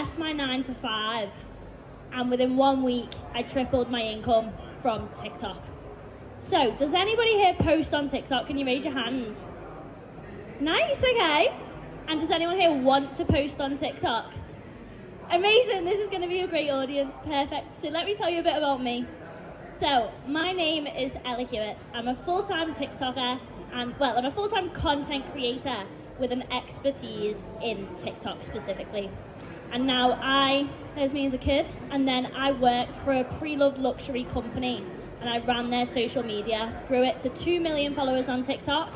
left my 9 to 5, and within 1 week, I tripled my income from TikTok. So, does anybody here post on TikTok? Can you raise your hand? Nice, okay. And does anyone here want to post on TikTok? Amazing, this is going to be a great audience, perfect. So let me tell you a bit about me. So, my name is Hewitt. I'm a full-time TikToker, I'm a full-time content creator with an expertise in TikTok specifically. And now there's me as a kid, and then I worked for a pre-loved luxury company, and I ran their social media, grew it to 2 million followers on TikTok.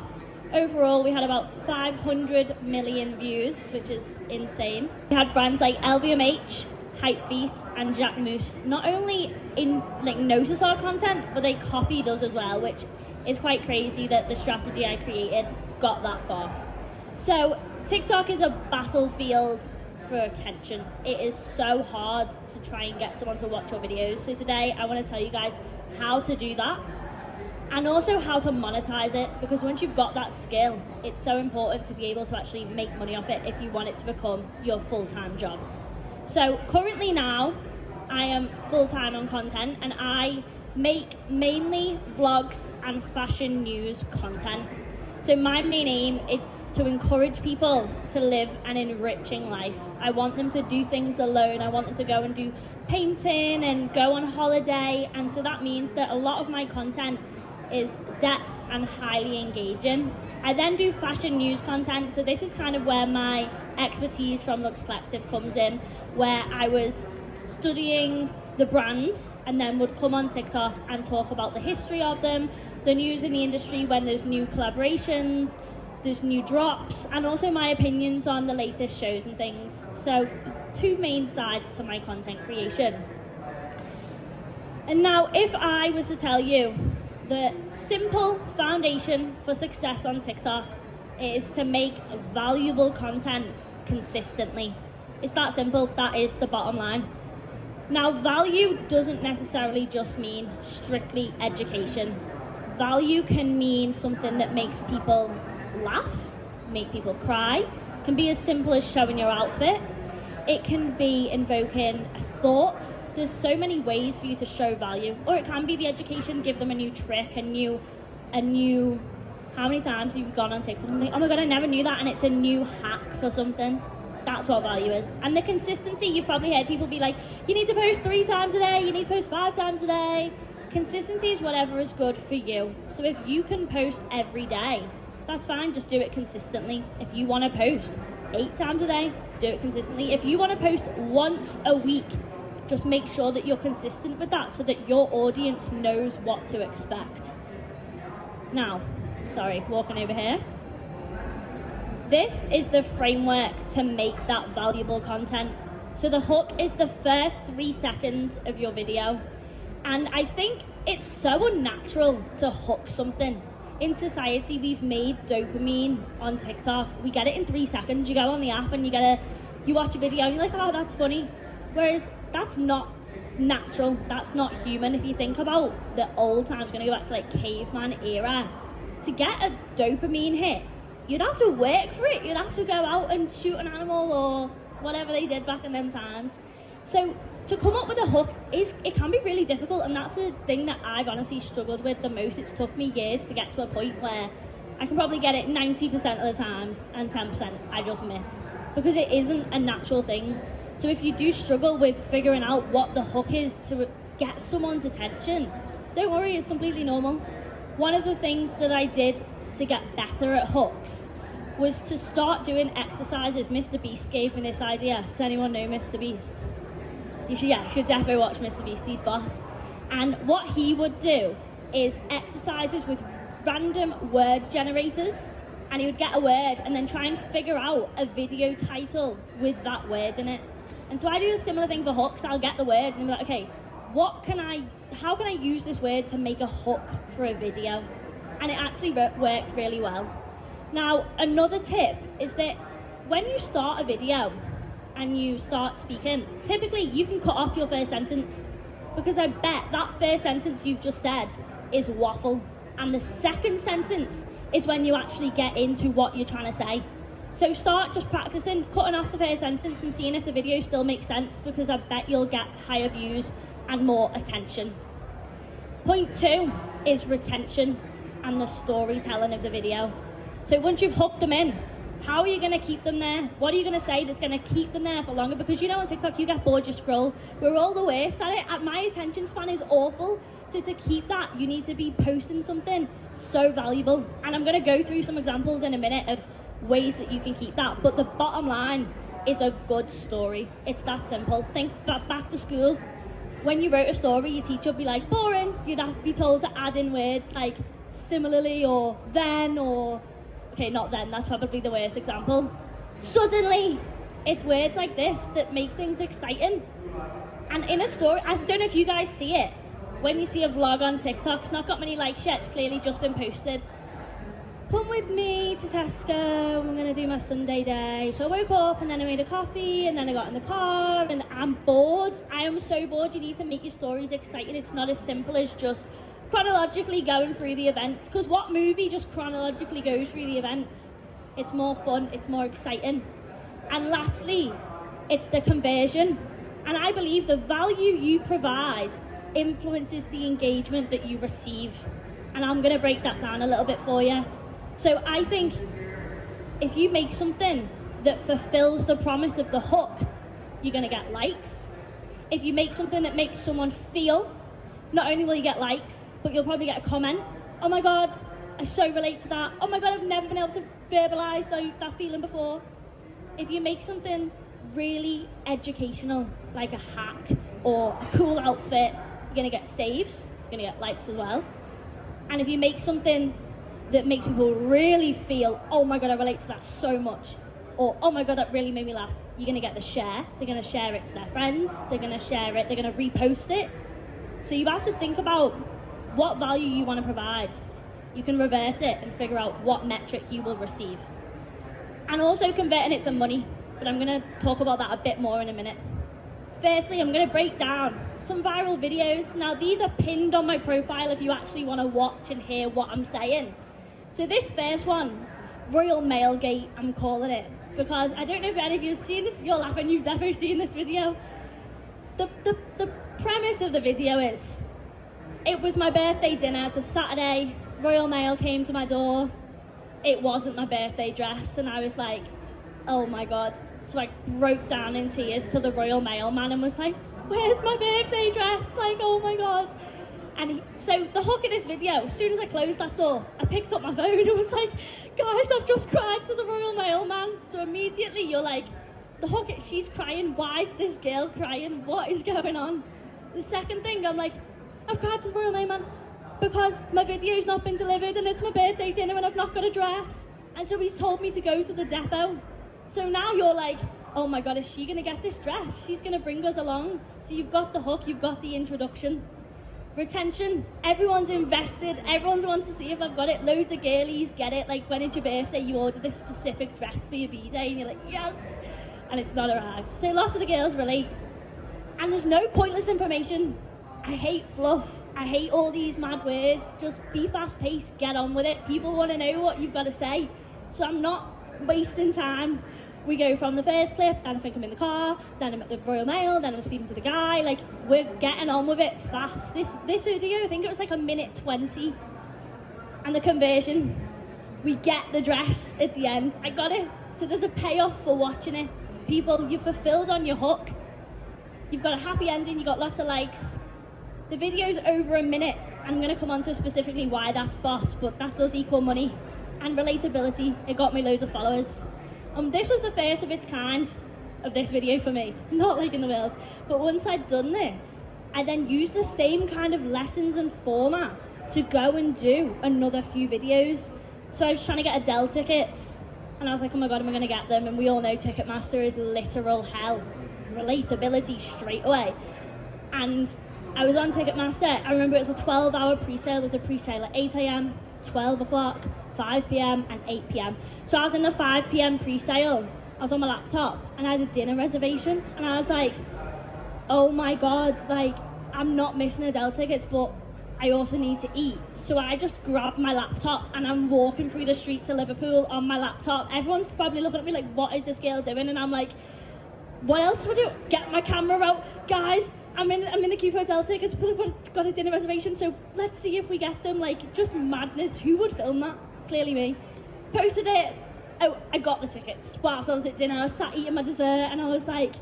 Overall, we had about 500 million views, which is insane. We had brands like LVMH, Hypebeast, and Jack Moose not only notice our content, but they copied us as well, which is quite crazy that the strategy I created got that far. So TikTok is a battlefield for attention. It is so hard to try and get someone to watch your videos. So today I want to tell you guys how to do that, and also how to monetize it, because once you've got that skill, it's so important to be able to actually make money off it if you want it to become your full-time job. So currently now, I am full-time on content, and I make mainly vlogs and fashion news content. So my main aim is to encourage people to live an enriching life. I want them to do things alone. I want them to go and do painting and go on holiday. And so that means that a lot of my content is depth and highly engaging. I then do fashion news content. So this is kind of where my expertise from Lux Collective comes in, where I was studying the brands and then would come on TikTok and talk about the history of them, the news in the industry when there's new collaborations, there's new drops, and also my opinions on the latest shows and things. So it's two main sides to my content creation. And now if I was to tell you the simple foundation for success on TikTok is to make valuable content consistently. It's that simple, that is the bottom line. Now, value doesn't necessarily just mean strictly education. Value can mean something that makes people laugh, make people cry. It can be as simple as showing your outfit. It can be invoking a thought. There's so many ways for you to show value. Or it can be the education, give them a new trick, a new, how many times have you gone on TikTok and think, oh my God, I never knew that, and it's a new hack for something. That's what value is. And the consistency, you've probably heard people be like, you need to post 3 times a day, you need to post 5 times a day. Consistency is whatever is good for you. So if you can post every day, that's fine, just do it consistently. If you want to post 8 times a day, do it consistently. If you want to post once a week, just make sure that you're consistent with that so that your audience knows what to expect. Now, sorry, walking over here. This is the framework to make that valuable content. So the hook is the first 3 seconds of your video. And I think it's so unnatural to hook something. In society, we've made dopamine on TikTok. We get it in 3 seconds. You go on the app and you watch a video and you're like, oh, that's funny. Whereas that's not natural. That's not human. If you think about the old times, going to go back to like caveman era, to get a dopamine hit, you'd have to work for it. You'd have to go out and shoot an animal or whatever they did back in them times. So to come up with a hook, it can be really difficult, and that's the thing that I've honestly struggled with the most. It's took me years to get to a point where I can probably get it 90% of the time, and 10% I just miss, because it isn't a natural thing. So if you do struggle with figuring out what the hook is to get someone's attention, don't worry, it's completely normal. One of the things that I did to get better at hooks was to start doing exercises. Mr. Beast gave me this idea. Does anyone know Mr. Beast? You should definitely watch Mr. Beast, he's boss. And what he would do is exercises with random word generators, and he would get a word and then try and figure out a video title with that word in it. And so I do a similar thing for hooks. I'll get the word and be like, okay, how can I use this word to make a hook for a video? And it actually worked really well. Now, another tip is that when you start a video and you start speaking, typically you can cut off your first sentence, because I bet that first sentence you've just said is waffle. And the second sentence is when you actually get into what you're trying to say. So start just practicing, cutting off the first sentence and seeing if the video still makes sense, because I bet you'll get higher views and more attention. Point 2 is retention and the storytelling of the video. So once you've hooked them in, how are you going to keep them there? What are you going to say that's going to keep them there for longer? Because on TikTok you get bored, you scroll. We're all the worst at it. My attention span is awful. So to keep that, you need to be posting something so valuable. And I'm going to go through some examples in a minute of ways that you can keep that. But the bottom line is a good story. It's that simple. Think back to school. When you wrote a story, your teacher would be like, boring. You'd have to be told to add in words like similarly or then or... Okay, not then, that's probably the worst example. Suddenly, it's words like this that make things exciting. And in a story, I don't know if you guys see it, when you see a vlog on TikTok, it's not got many likes yet, it's clearly just been posted. Come with me to Tesco, I'm gonna do my Sunday day. So I woke up and then I made a coffee and then I got in the car and I'm bored. I am so bored. You need to make your stories exciting. It's not as simple as just chronologically going through the events, because what movie just chronologically goes through the events? It's more fun, it's more exciting. And lastly, it's the conversion. And I believe the value you provide influences the engagement that you receive. And I'm going to break that down a little bit for you. So I think if you make something that fulfills the promise of the hook, you're going to get likes. If you make something that makes someone feel, not only will you get likes, but you'll probably get a comment. Oh my God, I so relate to that. Oh my God, I've never been able to verbalise that feeling before. If you make something really educational, like a hack or a cool outfit, you're gonna get saves, you're gonna get likes as well. And if you make something that makes people really feel, oh my God, I relate to that so much, or oh my God, that really made me laugh, you're gonna get the share. They're gonna share it to their friends, they're gonna share it, they're gonna repost it. So you have to think about what value you want to provide. You can reverse it and figure out what metric you will receive. And also converting it to money, but I'm going to talk about that a bit more in a minute. Firstly, I'm going to break down some viral videos. Now these are pinned on my profile if you actually want to watch and hear what I'm saying. So this first one, Royal Mail Gate, I'm calling it, because I don't know if any of you have seen this. You're laughing, you've definitely seen this video. The premise of the video is, it was my birthday dinner, it's a Saturday, Royal Mail came to my door, it wasn't my birthday dress, and I was like, oh my God. So I broke down in tears to the Royal Mail man and was like, where's my birthday dress? Like, oh my God. And so the hook of this video, as soon as I closed that door, I picked up my phone and was like, guys, I've just cried to the Royal Mail man. So immediately you're like, the hook, she's crying, why is this girl crying? What is going on? The second thing, I'm like, I've cried to the Royal Mailman because my video's not been delivered and it's my birthday dinner and I've not got a dress. And so he's told me to go to the depot. So now you're like, oh my God, is she gonna get this dress? She's gonna bring us along. So you've got the hook, you've got the introduction. Retention, everyone's invested, everyone wants to see if I've got it. Loads of girlies get it, like when it's your birthday, you order this specific dress for your B-day and you're like, yes, and it's not arrived. So lots of the girls relate. And there's no pointless information. I hate fluff. I hate all these mad words. Just be fast paced, get on with it. People want to know what you've got to say. So I'm not wasting time. We go from the first clip, then I think I'm in the car, then I'm at the Royal Mail, then I'm speaking to the guy. Like, we're getting on with it fast. This video, I think it was like 1:20. And the conversion, we get the dress at the end. I got it. So there's a payoff for watching it. People, you're fulfilled on your hook. You've got a happy ending, you've got lots of likes. The video's over a minute. I'm going to come on to specifically why that's boss, but that does equal money. And relatability, it got me loads of followers. This was the first of its kind of this video for me, not like in the world. But once I'd done this, I then used the same kind of lessons and format to go and do another few videos. So I was trying to get Adele tickets, and I was like, oh my God, am I going to get them? And we all know Ticketmaster is literal hell. Relatability straight away. And I was on Ticketmaster. I remember it was a 12-hour pre-sale. There was a pre-sale at 8 a.m, 12 o'clock, 5 p.m, and 8 p.m. So I was in the 5 p.m. pre-sale. I was on my laptop, and I had a dinner reservation. And I was like, oh my God, like, I'm not missing Adele tickets, but I also need to eat. So I just grabbed my laptop and I'm walking through the streets of Liverpool on my laptop. Everyone's probably looking at me like, what is this girl doing? And I'm like, what else would I do? Get my camera out. Guys, I'm in the queue for hotel tickets, but I've got a dinner reservation, so let's see if we get them. Like, just madness. Who would film that? Clearly me. Posted it. Oh, I got the tickets. Whilst I was at dinner, I was sat eating my dessert and I was like,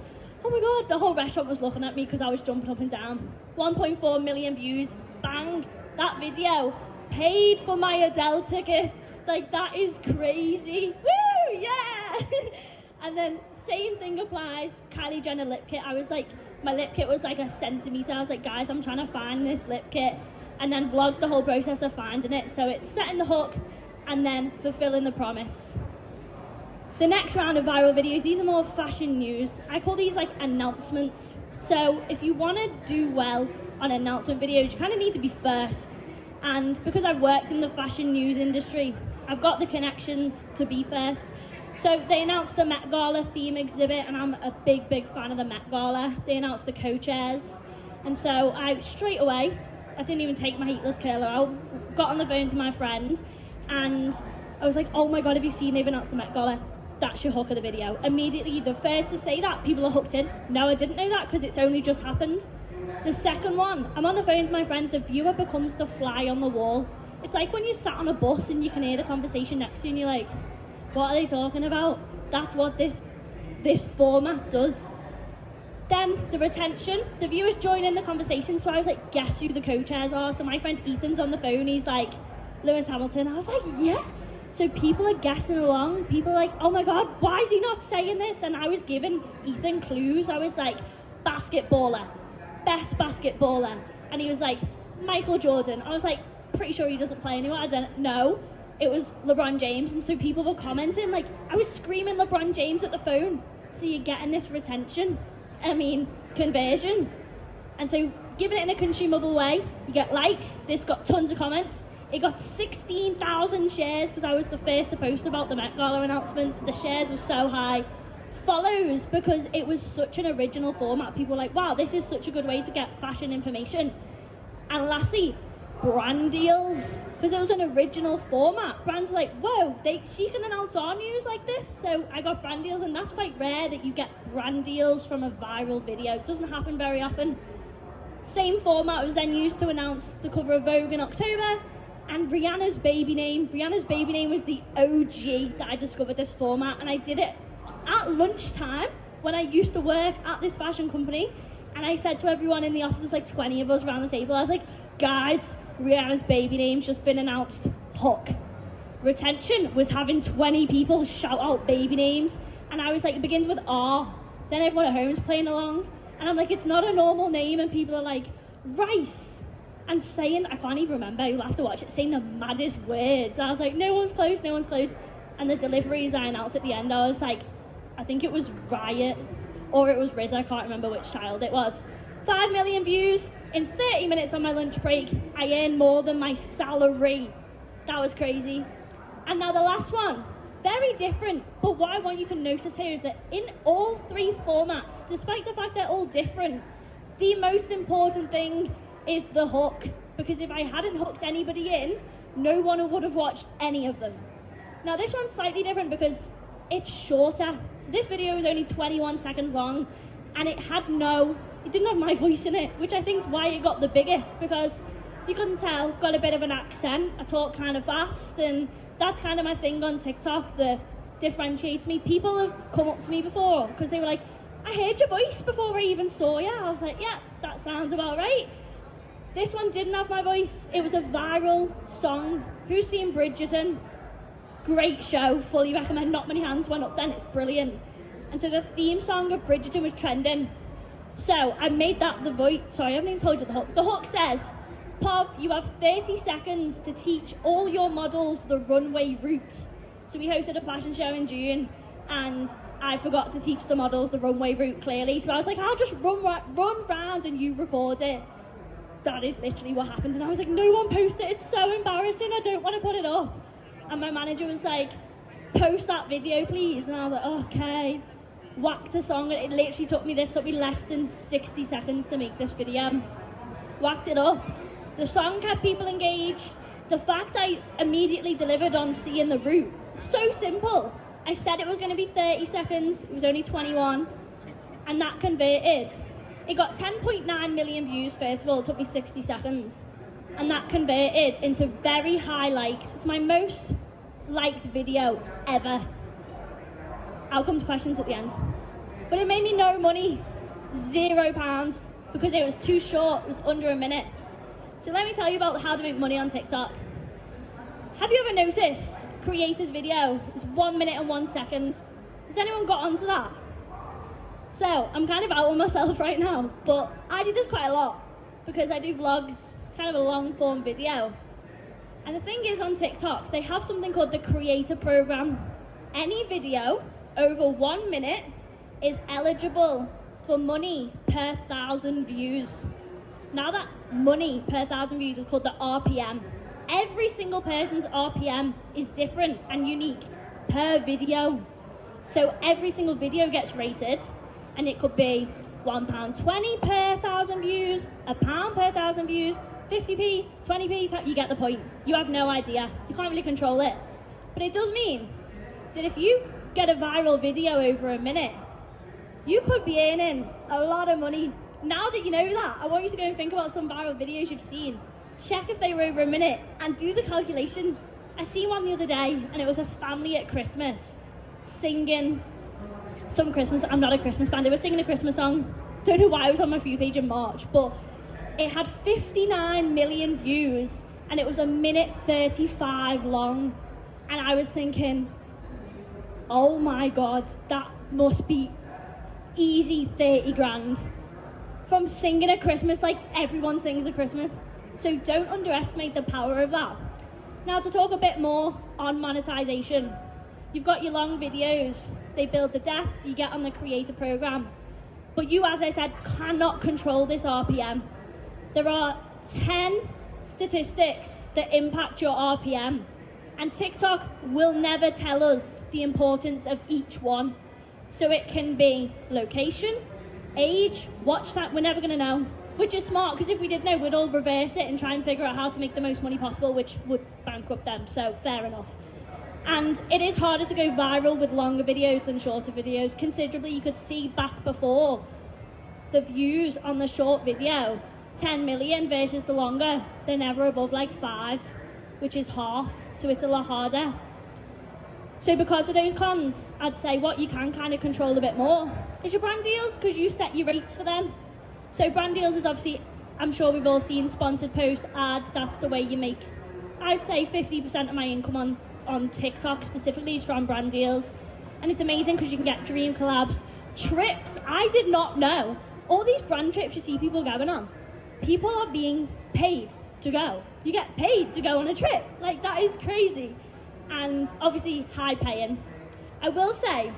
oh my God, the whole restaurant was looking at me because I was jumping up and down. 1.4 million views. Bang. That video paid for my Adele tickets. Like, that is crazy. Woo, yeah. And then same thing applies, Kylie Jenner lip kit. I was like, my lip kit was like a centimetre. I was like, guys, I'm trying to find this lip kit. And then vlogged the whole process of finding it. So it's setting the hook and then fulfilling the promise. The next round of viral videos, these are more fashion news. I call these like announcements. So if you want to do well on announcement videos, you kind of need to be first. And because I've worked in the fashion news industry, I've got the connections to be first. So they announced the Met Gala theme exhibit, and I'm a big, big fan of the Met Gala. They announced the co-chairs. And so I straight away, I didn't even take my heatless curler out, got on the phone to my friend, and I was like, oh my God, have you seen they've announced the Met Gala? That's your hook of the video. Immediately, the first to say that, people are hooked in. No, I didn't know that because it's only just happened. The second one, I'm on the phone to my friend, the viewer becomes the fly on the wall. It's like when you're sat on a bus and you can hear the conversation next to you and you're like, what are they talking about? That's what this format does. Then the retention, the viewers join in the conversation. So I was like, guess who the co-chairs are? So my friend Ethan's on the phone. He's like, Lewis Hamilton. I was like, yeah. So people are guessing along. People are like, oh my God, why is he not saying this? And I was giving Ethan clues. I was like, basketballer, best basketballer. And he was like, Michael Jordan. I was like, pretty sure he doesn't play anymore. I don't know. It was LeBron James, and so people were commenting, like, I was screaming LeBron James at the phone. So you're getting this retention, conversion. And so giving it in a consumable way, you get likes. This got tons of comments. It got 16,000 shares because I was the first to post about the Met Gala announcements. The shares were so high. Follows because it was such an original format. People were like, wow, this is such a good way to get fashion information. And lastly, brand deals, because it was an original format. Brands were like, whoa, she can announce our news like this. So I got brand deals, and that's quite rare that you get brand deals from a viral video. It doesn't happen very often. Same format was then used to announce the cover of Vogue in October, and Rihanna's baby name. Rihanna's baby name was the OG that I discovered this format, and I did it at lunchtime when I used to work at this fashion company. And I said to everyone in the office, there's like 20 of us around the table, I was like, guys, Rihanna's baby name's just been announced. Hook. Retention was having 20 people shout out baby names. And I was like, it begins with R. Then everyone at home's playing along. And I'm like, it's not a normal name. And people are like, rice. And saying, I can't even remember, you'll have to watch it, saying the maddest words. I was like, no one's close, no one's close. And the deliveries I announced at the end, I was like, I think it was Riot or it was Riz, I can't remember which child it was. 5 million views in 30 minutes on my lunch break. I earned more than my salary. That was crazy. And now the last one, very different, but what I want you to notice here is that in all three formats, despite the fact they're all different, the most important thing is the hook, because if I hadn't hooked anybody in, no one would have watched any of them. Now this one's slightly different because it's shorter. So this video was only 21 seconds long, and it didn't have my voice in it, which I think is why it got the biggest, because if you couldn't tell, I've got a bit of an accent, I talk kind of fast, and that's kind of my thing on TikTok that differentiates me. People have come up to me before because they were like, I heard your voice before I even saw you. I was like, yeah, that sounds about right. This one didn't have my voice. It was a viral song. Who's seen Bridgerton? Great show, fully recommend. Not many hands went up then, it's brilliant. And so the theme song of Bridgerton was trending. So I made that the voice. Sorry, I haven't even told you the hook. The hook says, Pov, you have 30 seconds to teach all your models the runway route. So we hosted a fashion show in June, and I forgot to teach the models the runway route clearly. So I was like, I'll just run round and you record it. That is literally what happened. And I was like, no one post it. It's so embarrassing. I don't want to put it up. And my manager was like, post that video, please. And I was like, okay. Whacked a song. It literally took me less than 60 seconds to make this video. Whacked it up. The song kept people engaged. The fact I immediately delivered on seeing the route, so simple. I said it was going to be 30 seconds, it was only 21, and that converted. It got 10.9 million views first of all, it took me 60 seconds. And that converted into very high likes. It's my most liked video ever. Outcomes questions at the end. But it made me no money, £0, because it was too short, it was under a minute. So let me tell you about how to make money on TikTok. Have you ever noticed creators' video is 1 minute and 1 second? Has anyone got onto that? So I'm kind of out on myself right now, but I do this quite a lot because I do vlogs. It's kind of a long form video. And the thing is, on TikTok, they have something called the creator program. Any video over 1 minute is eligible for money per 1,000 views. Now that money per 1,000 views is called the RPM. Every single person's RPM is different and unique per video. So every single video gets rated, and it could be £1.20 per 1,000 views, £1 per 1,000 views, 50p, 20p, you get the point. You have no idea. You can't really control it. But it does mean that if you get a viral video over a minute, you could be earning a lot of money. Now that you know that, I want you to go and think about some viral videos you've seen. Check if they were over a minute and do the calculation. I seen one the other day and it was a family at Christmas singing some Christmas, I'm not a Christmas fan, they were singing a Christmas song. Don't know why it was on my For You page in March, but it had 59 million views and it was 1:35 long. And I was thinking, oh my God, that must be easy 30 grand from singing at Christmas like everyone sings at Christmas. So don't underestimate the power of that. Now to talk a bit more on monetization. You've got your long videos, they build the depth, you get on the creator program. But you, as I said, cannot control this RPM. There are 10 statistics that impact your RPM. And TikTok will never tell us the importance of each one. So it can be location, age, watch time, we're never gonna know. Which is smart, because if we did know, we'd all reverse it and try and figure out how to make the most money possible, which would bankrupt them, so fair enough. And it is harder to go viral with longer videos than shorter videos. Considerably, you could see back before the views on the short video, 10 million versus the longer, they're never above like 5, which is half, so it's a lot harder. So because of those cons, I'd say what you can kind of control a bit more is your brand deals, because you set your rates for them. So brand deals is obviously, I'm sure we've all seen sponsored posts, ads, that's the way you make, I'd say 50% of my income on TikTok specifically is from brand deals. And it's amazing because you can get dream collabs, trips. I did not know. All these brand trips you see people going on, people are being paid to go. You get paid to go on a trip. Like, that is crazy. And obviously high paying. I will say,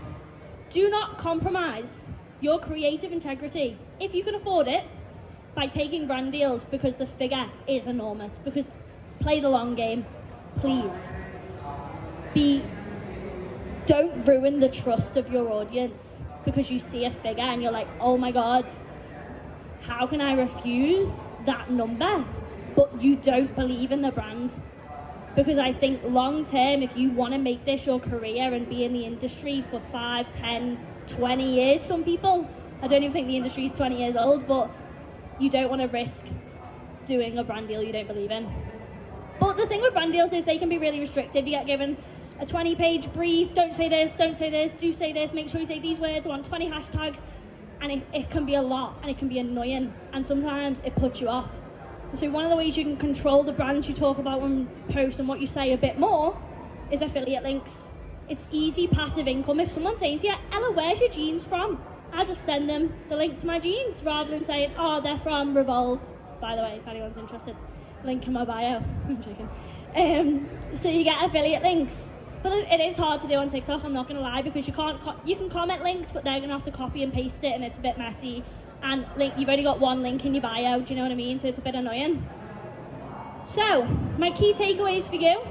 do not compromise your creative integrity, if you can afford it, by taking brand deals, because the figure is enormous. Because play the long game, please. Don't ruin the trust of your audience because you see a figure and you're like, oh my God, how can I refuse that number? But you don't believe in the brand. Because I think long term, if you want to make this your career and be in the industry for 5, 10, 20 years, some people, I don't even think the industry is 20 years old, but you don't want to risk doing a brand deal you don't believe in. But the thing with brand deals is they can be really restrictive. You get given a 20-page brief, don't say this, do say this, make sure you say these words, I want 20 hashtags, and it can be a lot, and it can be annoying, and sometimes it puts you off. So one of the ways you can control the brands you talk about when post and what you say a bit more is affiliate links. It's easy passive income. If someone's saying to you, Ella, where's your jeans from? I'll just send them the link to my jeans rather than saying, oh, they're from Revolve. By the way, if anyone's interested, link in my bio. I'm joking. So you get affiliate links. But it is hard to do on TikTok, I'm not going to lie, because you can comment links, but they're going to have to copy and paste it, and it's a bit messy. And you've only got one link in your bio, do you know what I mean? So it's a bit annoying. So, my key takeaways for you: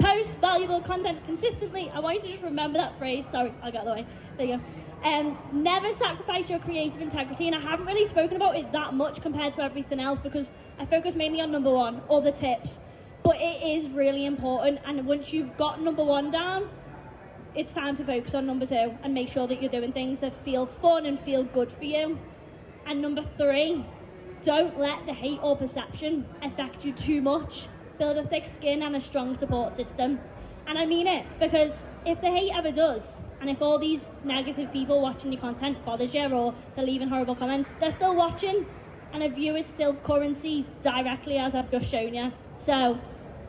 post valuable content consistently. I want you to just remember that phrase. Sorry, I got the way. There you go. Never sacrifice your creative integrity, and I haven't really spoken about it that much compared to everything else because I focus mainly on number one, all the tips, but it is really important. And once you've got number one down, it's time to focus on number two and make sure that you're doing things that feel fun and feel good for you. And number three, don't let the hate or perception affect you too much. Build a thick skin and a strong support system. And I mean it, because if the hate ever does, and if all these negative people watching your content bothers you or they're leaving horrible comments, they're still watching, and a view is still currency directly, as I've just shown you. So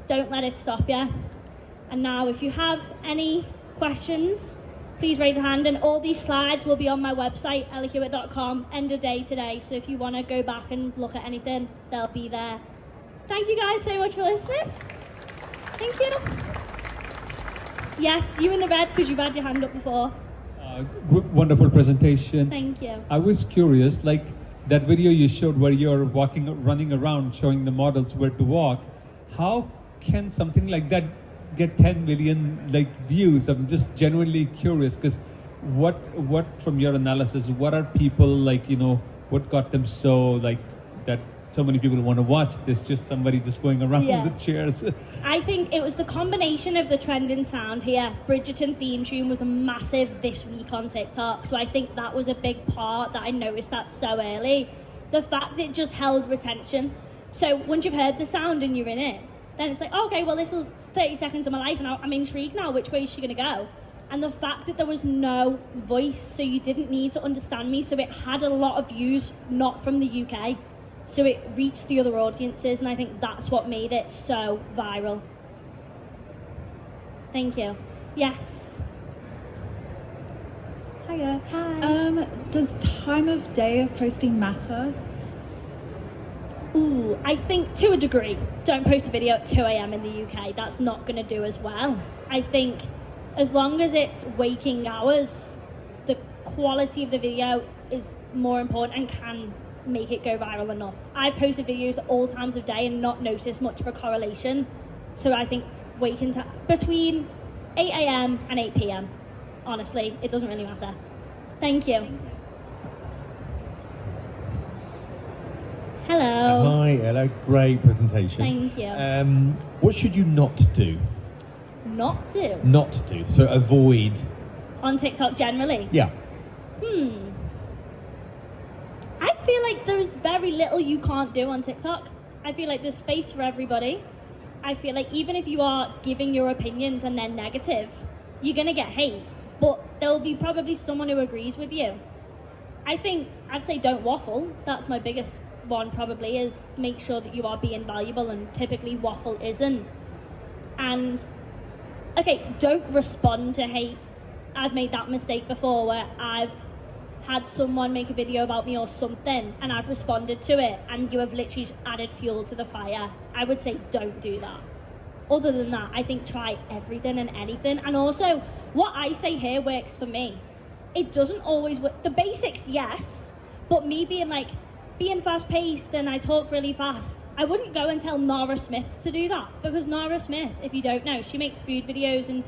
don't let it stop you. And now if you have any questions, please raise a hand, and all these slides will be on my website, hewitt.com, end of day today. So if you want to go back and look at anything, they'll be there. Thank you guys so much for listening. Thank you. Yes, you in the red because you've had your hand up before. Wonderful presentation. Thank you. I was curious, like that video you showed where you're running around showing the models where to walk. How can something like that get 10 million views? I'm just genuinely curious because what from your analysis, what are people what got them so that so many people want to watch this? Just somebody just going around with the chairs. I think it was the combination of the trending sound here. Bridgerton theme tune was a massive this week on TikTok, so I think that was a big part that I noticed that so early. The fact that it just held retention. So once you've heard the sound and you're in it, then it's like, okay, well, this is 30 seconds of my life and I'm intrigued now, which way is she going to go? And the fact that there was no voice, so you didn't need to understand me, so it had a lot of views not from the UK. So it reached the other audiences, and I think that's what made it so viral. Thank you. Yes. Hiya. Hi. Does time of day of posting matter? Ooh, I think to a degree. Don't post a video at 2 a.m. in the UK. That's not going to do as well. I think as long as it's waking hours, the quality of the video is more important and can make it go viral enough. I've posted videos at all times of day and not noticed much of a correlation. So I think between 8 a.m. and 8 p.m. Honestly, it doesn't really matter. Thank you. Hello. Hi, hello. Great presentation. Thank you. What should you not do? Not do? Not do. So avoid. On TikTok generally? Yeah. I feel like there's very little you can't do on TikTok. I feel like there's space for everybody. I feel like even if you are giving your opinions and they're negative, you're going to get hate. But there'll be probably someone who agrees with you. I'd say don't waffle. That's my biggest one probably, is make sure that you are being valuable, and typically waffle isn't. And okay, don't respond to hate. I've made that mistake before where I've had someone make a video about me or something and I've responded to it and you have literally just added fuel to the fire. I would say don't do that. Other than that, I think try everything and anything. And also, what I say here works for me. It doesn't always work. The basics, yes, but me being fast-paced and I talk really fast, I wouldn't go and tell Nara Smith to do that, because Nara Smith, if you don't know, she makes food videos and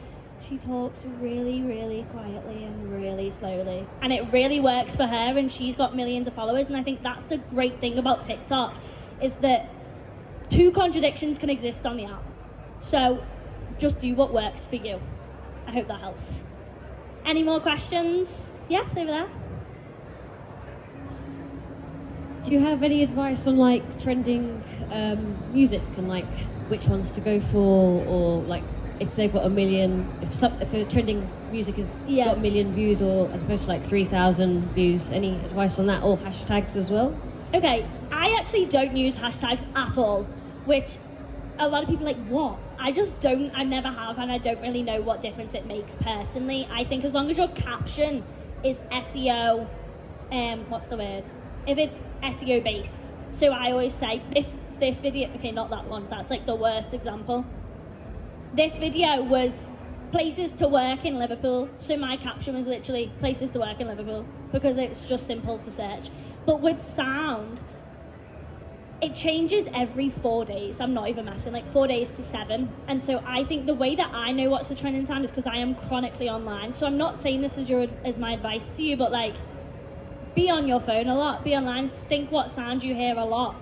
she talks really, really quietly and really slowly. And it really works for her, and she's got millions of followers. And I think that's the great thing about TikTok, is that two contradictions can exist on the app. So just do what works for you. I hope that helps. Any more questions? Yes, over there. Do you have any advice on trending music and which ones to go for, or if they've got a million, if a trending music has got a million views, or as opposed to 3,000 views? Any advice on that, or hashtags as well? Okay, I actually don't use hashtags at all, which a lot of people are like, what? I just don't, I never have, and I don't really know what difference it makes personally. I think as long as your caption is SEO, what's the word? If it's SEO based. So I always say this video, okay, not that one, that's the worst example. This video was places to work in Liverpool, so my caption was literally places to work in Liverpool, because it's just simple for search. But with sound, it changes every 4 days. I'm not even messing, like 4 days to 7. And so I think the way that I know what's the trending sound is because I am chronically online. So I'm not saying this as my advice to you, but like, be on your phone a lot, be online, think what sound you hear a lot.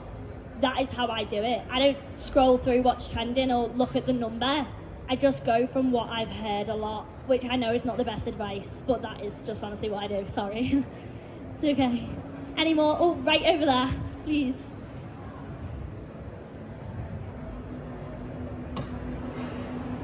That is how I do it. I don't scroll through what's trending or look at the number. I just go from what I've heard a lot, which I know is not the best advice, but that is just honestly what I do. Sorry. It's okay. Any more? Oh, right over there, please.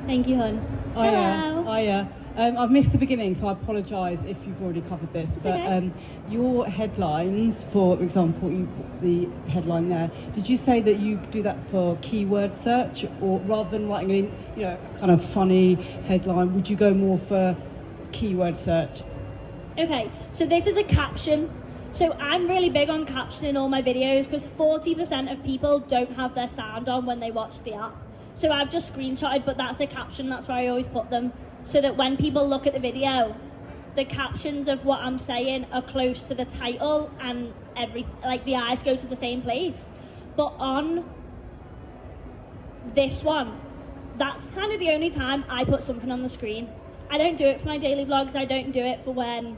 Thank you, hon. Hello. Hiya. I've missed the beginning, so I apologise if you've already covered this. But okay. Your headlines, for example, the headline there, did you say that you do that for keyword search, or rather than writing an, kind of funny headline, would you go more for keyword search? Okay, so this is a caption. So I'm really big on captioning all my videos because 40% of people don't have their sound on when they watch the app. So I've just screenshotted, but that's a caption, that's where I always put them, so that when people look at the video, the captions of what I'm saying are close to the title and the eyes go to the same place. But on this one, that's kind of the only time I put something on the screen. I don't do it for my daily vlogs, I don't do it for when,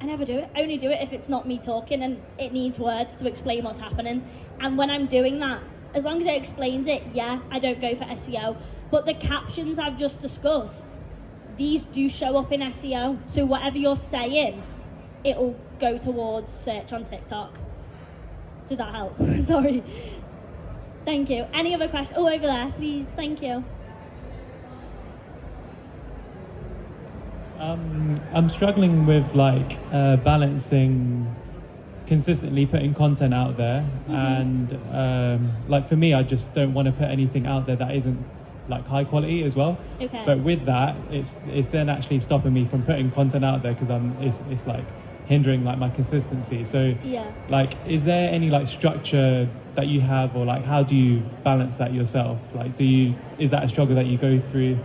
I never do it. I only do it if it's not me talking and it needs words to explain what's happening. And when I'm doing that, as long as it explains it, yeah, I don't go for SEO. But the captions I've just discussed, these do show up in SEO. So whatever you're saying, it'll go towards search on TikTok. Did that help? Sorry. Thank you. Any other questions? Oh, over there, please. Thank you. I'm struggling with balancing consistently putting content out there, and for me, I just don't want to put anything out there that isn't high quality as well. Okay. But with that, it's then actually stopping me from putting content out there because it's hindering my consistency. So yeah. Is there any structure that you have, or how do you balance that yourself? Is that a struggle that you go through?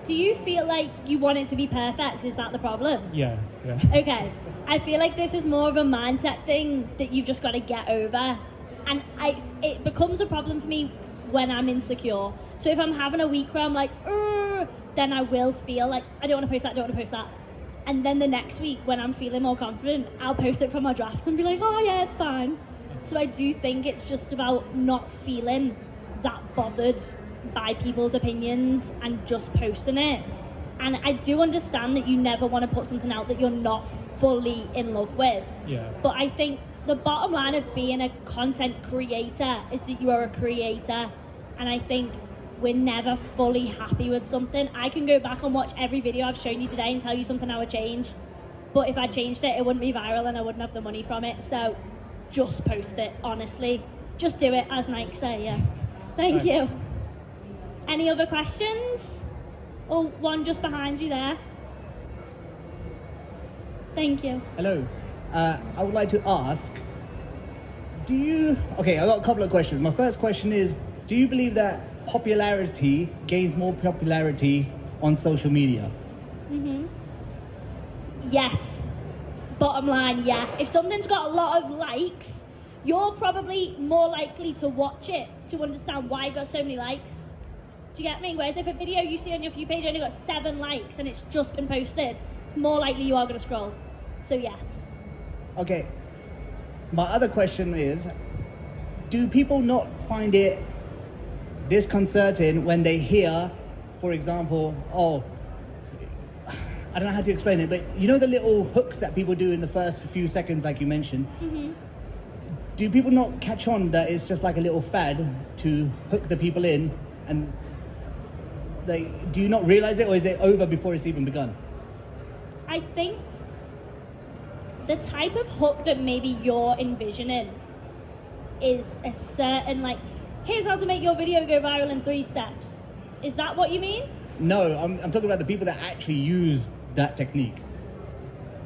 Do you feel like you want it to be perfect? Is that the problem? Yeah. Okay. I feel like this is more of a mindset thing that you've just got to get over. And it becomes a problem for me when I'm insecure. So if I'm having a week where I'm like, then I will feel like, I don't want to post that. And then the next week when I'm feeling more confident, I'll post it from my drafts and be like, oh yeah, it's fine. So I do think it's just about not feeling that bothered by people's opinions and just posting it. And I do understand that you never want to put something out that you're not fully in love with. Yeah. But I think the bottom line of being a content creator is that you are a creator. And I think we're never fully happy with something. I can go back and watch every video I've shown you today and tell you something I would change. But if I changed it, it wouldn't be viral and I wouldn't have the money from it. So just post it, honestly. Just do it, as Nike say, yeah. Thank you. Any other questions? Or one just behind you there. Thank you. Hello. I would like to ask, I got a couple of questions. My first question is, do you believe that popularity gains more popularity on social media? Yes. Bottom line, yeah. If something's got a lot of likes, you're probably more likely to watch it to understand why it got so many likes. Do you get me? Whereas if a video you see on your For You page only got 7 likes and it's just been posted, it's more likely you are going to scroll. So yes. Okay. My other question is, do people not find it disconcerting when they hear, for example, I don't know how to explain it, but you know the little hooks that people do in the first few seconds, like you mentioned? Do people not catch on that it's just like a little fad to hook the people in? And do you not realize it, or is it over before it's even begun? I think the type of hook that maybe you're envisioning is a certain, here's how to make your video go viral in 3 steps. Is that what you mean? No, I'm talking about the people that actually use that technique.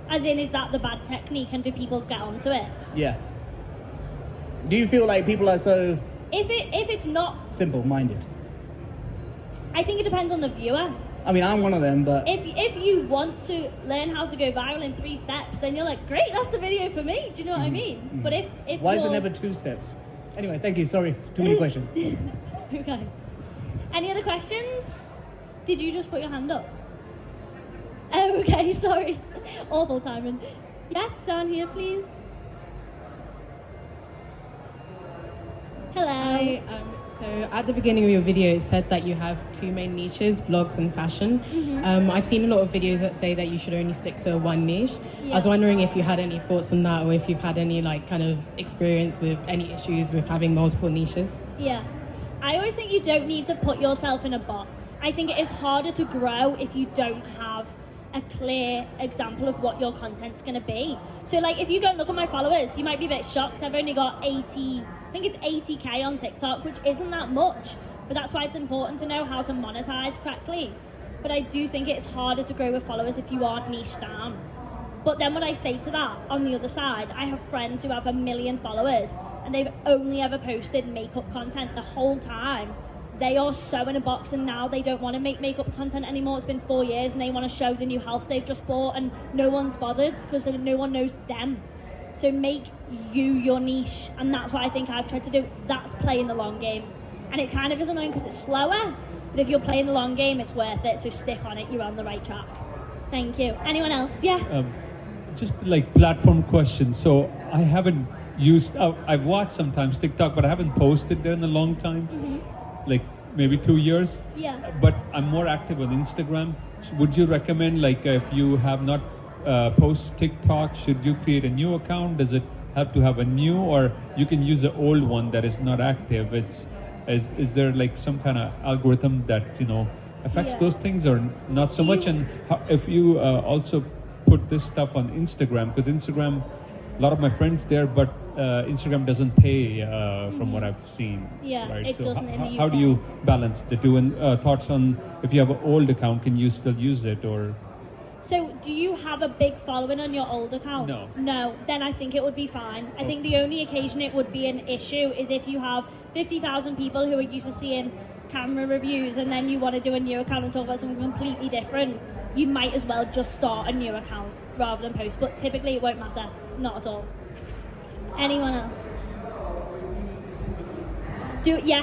As in, is that the bad technique and do people get onto it? Yeah. Do you feel like people are so If it's not, simple-minded? I think it depends on the viewer. I mean, I'm one of them, but If you want to learn how to go viral in 3 steps, then you're like, great, that's the video for me. Do you know what I mean? But if why is it you're- never 2 steps? Anyway, thank you. Sorry, too many questions. Okay. Any other questions? Did you just put your hand up? Oh, okay, sorry. Awful timing. Yes, down here, please. Hello. Hi. So at the beginning of your video, it said that you have two main niches, vlogs and fashion. I've seen a lot of videos that say that you should only stick to one niche. I was wondering if you had any thoughts on that, or if you've had any like kind of experience with any issues with having multiple niches. Yeah. I always think you don't need to put yourself in a box. I think it is harder to grow if you don't have a clear example of what your content's going to be. So like if you go and look at my followers, you might be a bit shocked. I've only got 80, I think it's 80k on TikTok, which isn't that much, but that's why it's important to know how to monetize correctly. But I do think it's harder to grow with followers if you aren't niched down. But then what I say to that, on the other side, I have friends who have 1 million followers and they've only ever posted makeup content the whole time. They are so in a box and now they don't want to make makeup content anymore. It's been 4 years and they want to show the new house they've just bought and no one's bothered because no one knows them. So make you your niche, and that's what I think I've tried to do. That's playing the long game. And it kind of is annoying because it's slower, but if you're playing the long game, it's worth it, so stick on it, you're on the right track. Thank you. Anyone else? Yeah? Just like platform questions. So I haven't used, I've watched sometimes TikTok, but I haven't posted there in a long time. Like maybe 2 years. Yeah. But I'm more active on Instagram. Would you recommend, like, if you have not posted TikTok, should you create a new account? Does it have to have a new, or you can use the old one that is not active? Is there like some kind of algorithm that affects those things, or not so much? And if you also put this stuff on Instagram, because Instagram, a lot of my friends there, but Instagram doesn't pay from what I've seen. Yeah, right? it So doesn't in the UK. how do you balance the two? And thoughts on if you have an old account, can you still use it, or? So do you have a big following on your old account? No. No, then I think it would be fine. I think the only occasion it would be an issue is if you have 50,000 people who are used to seeing camera reviews and then you want to do a new account and talk about something completely different. You might as well just start a new account rather than post, but typically it won't matter. Not at all. Anyone else?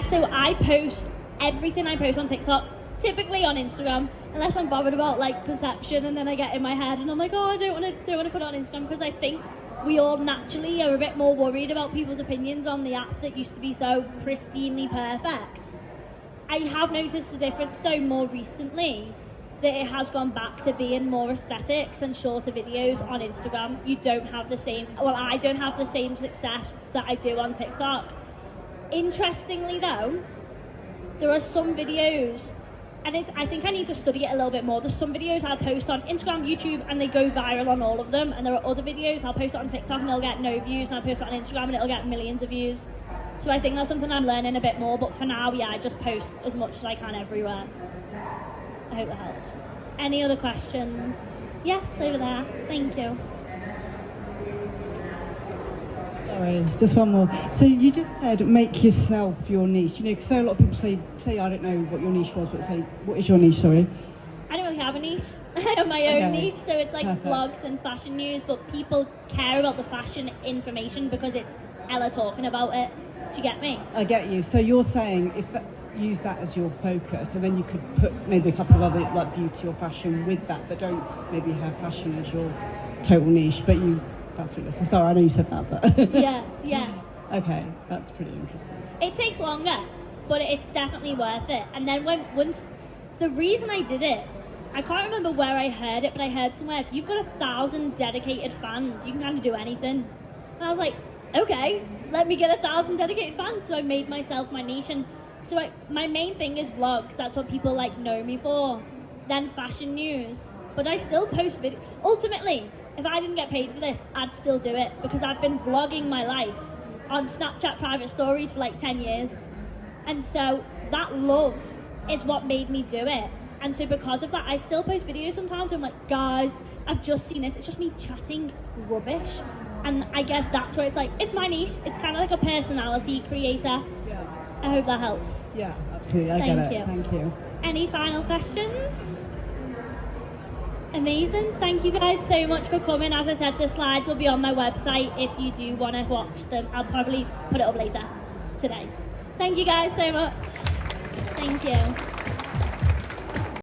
So I post everything I post on TikTok, typically on Instagram, unless I'm bothered about like perception, and then I get in my head and I'm like, oh, I don't want to put it on Instagram, because I think we all naturally are a bit more worried about people's opinions on the app that used to be so pristinely perfect. I have noticed the difference though more recently, that it has gone back to being more aesthetics and shorter videos on Instagram. You don't have the same, I don't have the same success that I do on TikTok. Interestingly though, there are some videos, and I think I need to study it a little bit more. There's some videos I'll post on Instagram, YouTube, and they go viral on all of them. And there are other videos I'll post it on TikTok and they'll get no views, and I'll post it on Instagram and it'll get millions of views. So I think that's something I'm learning a bit more, but for now, I just post as much as I can everywhere. I hope that helps. Any other questions? Yes, over there. Thank you. Sorry, just one more. So you just said make yourself your niche. Because so a lot of people say I don't know what your niche was, but say, what is your niche, sorry? I don't really have a niche. I have my own niche, so it's like Perfect. vlogs and fashion news, but people care about the fashion information because it's Ella talking about it. Do you get me? I get you. So you're saying use that as your focus, and then you could put maybe a couple of other like beauty or fashion with that, but don't maybe have fashion as your total niche. But that's what you're saying. Sorry, I know you said that, but Yeah. Okay, that's pretty interesting. It takes longer, but it's definitely worth it. And then once the reason I did it, I can't remember where I heard it, but I heard somewhere, if you've got 1,000 dedicated fans, you can kind of do anything. And I was like, okay, let me get 1,000 dedicated fans. So I made myself my niche, and so my main thing is vlogs. That's what people like know me for. Then fashion news, but I still post videos. Ultimately, if I didn't get paid for this, I'd still do it, because I've been vlogging my life on Snapchat private stories for like 10 years. And so that love is what made me do it. And so because of that, I still post videos sometimes. I'm like, guys, I've just seen this. It's just me chatting rubbish. And I guess that's where it's like, it's my niche. It's kind of like a personality creator. Yeah. I hope that helps. Yeah, absolutely. I get it. Thank you. Any final questions? Amazing. Thank you guys so much for coming. As I said, the slides will be on my website if you do want to watch them. I'll probably put it up later. today. Thank you guys so much. Thank you.